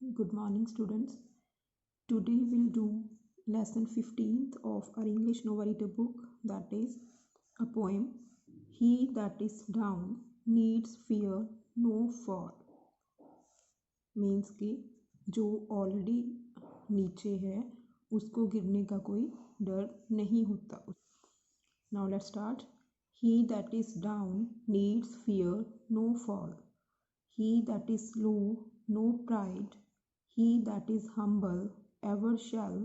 Good morning, students. Today we'll do lesson 15th of our English novel book, that is a poem. He that is down needs fear no fall. Means कि जो already नीचे है उसको गिरने का कोई डर नहीं होता. Now let's start. He that is down needs fear no fall. He that is low no pride. He that is humble ever shall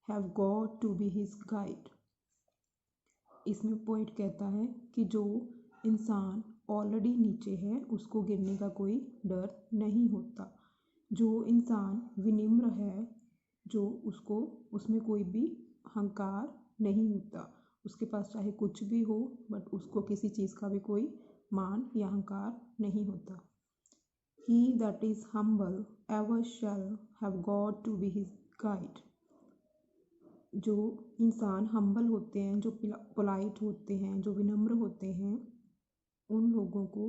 have God to be his guide. इसमें पोइट कहता है कि जो इंसान ऑलरेडी नीचे है उसको गिरने का कोई डर नहीं होता. जो इंसान विनिम्र है, जो उसको उसमें कोई भी अहंकार नहीं होता, उसके पास चाहे कुछ भी हो बट उसको किसी चीज़ का भी कोई मान या अहंकार नहीं होता. He that is humble ever shall have God to be his guide. जो इंसान हम्बल होते हैं, जो पोलाइट होते हैं, जो विनम्र होते हैं, उन लोगों को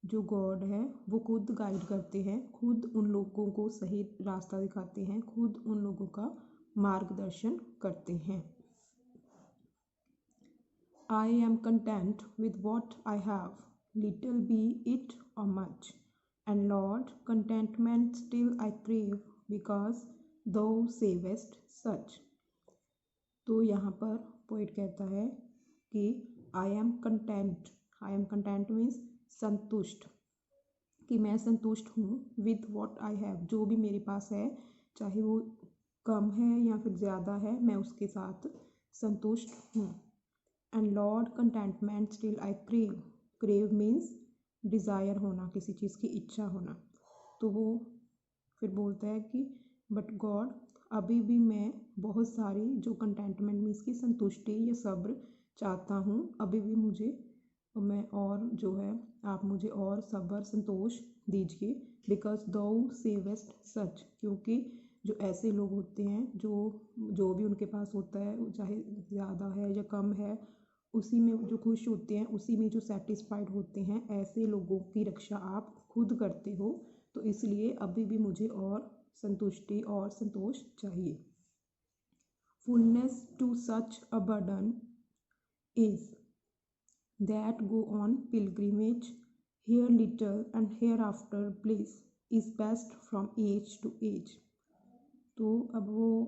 जो गॉड है वो खुद गाइड करते हैं, खुद उन लोगों को सही रास्ता दिखाते हैं, खुद उन लोगों का मार्गदर्शन करते हैं. I am content with what I have, little be it or much. And Lord, contentment still I crave, because thou savest such. तो यहाँ पर पोइट कहता है कि आई एम कंटेंट मीन्स संतुष्ट, कि मैं संतुष्ट हूँ विद वॉट आई हैव, जो भी मेरे पास है, चाहे वो कम है या फिर ज़्यादा है, मैं उसके साथ संतुष्ट हूँ. And lord contentment still I crave means desire होना, किसी चीज़ की इच्छा होना. तो वो फिर बोलता है कि बट गॉड, अभी भी मैं बहुत सारी जो कंटेंटमेंट मीन्स की संतुष्टि या सब्र चाहता हूँ, अभी भी मैं और जो है आप मुझे और सब्र संतोष दीजिए. बिकॉज दो सेवेस्ट सच, क्योंकि जो ऐसे लोग होते हैं जो भी उनके पास होता है, चाहे ज़्यादा है या कम है, उसी में जो खुश होते हैं, उसी में जो सेटिस्फाइड होते हैं, ऐसे लोगों की रक्षा आप खुद करते हो. तो इसलिए अभी भी मुझे और संतुष्टि और संतोष चाहिए. Fullness to such a burden is that go on pilgrimage, here little and hereafter bliss is best from age to age. तो अब वो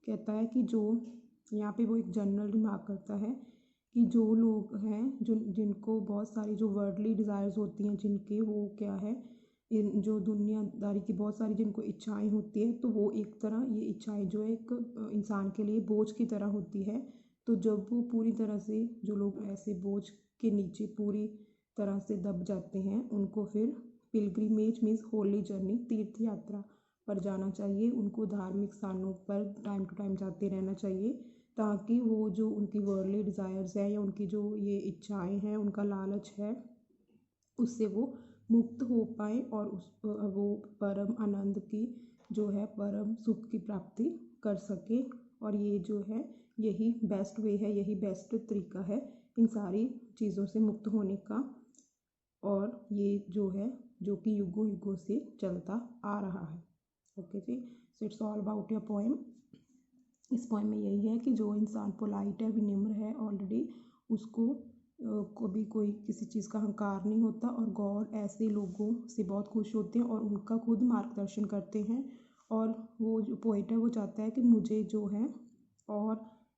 कहता है कि जो यहाँ पे वो एक जनरल रिमार्क करता है कि जो लोग हैं जिनको बहुत सारी जो वर्ल्डली डिज़ायर्स होती हैं, जिनके वो क्या है, इन जो दुनियादारी की बहुत सारी जिनको इच्छाएं होती है, तो वो एक तरह ये इच्छाएं जो है एक इंसान के लिए बोझ की तरह होती है. तो जब वो पूरी तरह से, जो लोग ऐसे बोझ के नीचे पूरी तरह से दब जाते हैं, उनको फिर पिलग्रिमेज मीन्स होली जर्नी, तीर्थ यात्रा पर जाना चाहिए. उनको धार्मिक स्थानों पर टाइम टू टाइम जाते रहना चाहिए, ताकि वो जो उनकी वर्ल्डली डिज़ायर्स है या उनकी जो ये इच्छाएं हैं, उनका लालच है, उससे वो मुक्त हो पाए और वो परम आनंद की जो है परम सुख की प्राप्ति कर सके. और ये जो है यही बेस्ट वे है, यही बेस्ट तरीका है इन सारी चीज़ों से मुक्त होने का. और ये जो है जो कि युगों युगों से चलता आ रहा है. ओके जी, so it's all about your poem. इस पोएम में यही है कि जो इंसान पोलाइट है, विनम्र है ऑलरेडी, उसको कभी कोई किसी चीज़ का अहंकार नहीं होता, और गॉड ऐसे लोगों से बहुत खुश होते हैं और उनका खुद मार्गदर्शन करते हैं. और वो जो पोइट है वो चाहता है कि मुझे जो है और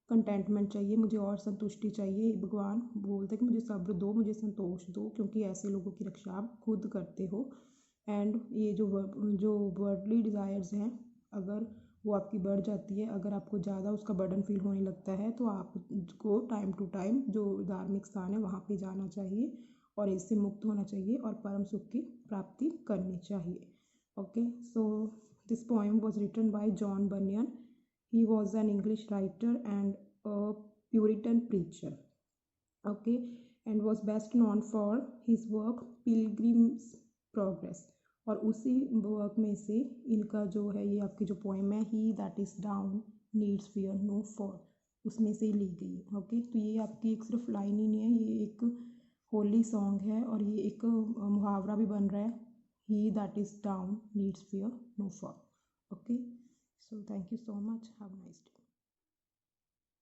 कंटेंटमेंट चाहिए, मुझे और संतुष्टि चाहिए. भगवान बोलते हैं कि मुझे सब्र दो, मुझे संतोष दो, क्योंकि ऐसे लोगों की रक्षा आप खुद करते हो. एंड ये जो वर्ल्डली डिज़ायर्स हैं, अगर वो आपकी बढ़ जाती है, अगर आपको ज़्यादा उसका बर्डन फील होने लगता है, तो आपको टाइम टू टाइम जो धार्मिक स्थान है वहाँ पे जाना चाहिए और इससे मुक्त होना चाहिए और परम सुख की प्राप्ति करनी चाहिए. Okay, so this poem was written by John Bunyan. He was an English writer and a Puritan preacher. Okay, and was best known for his work Pilgrim's Progress. और उसी वर्क में से इनका जो है ये आपकी जो पोएम है, he that is down needs fear no fall, उसमें से ली गई है. ओके, तो ये आपकी एक सिर्फ लाइन ही नहीं है, ये एक होली सॉन्ग है और ये एक मुहावरा भी बन रहा है, he that is down needs fear no fall. Okay, so thank you so much. Have a nice day.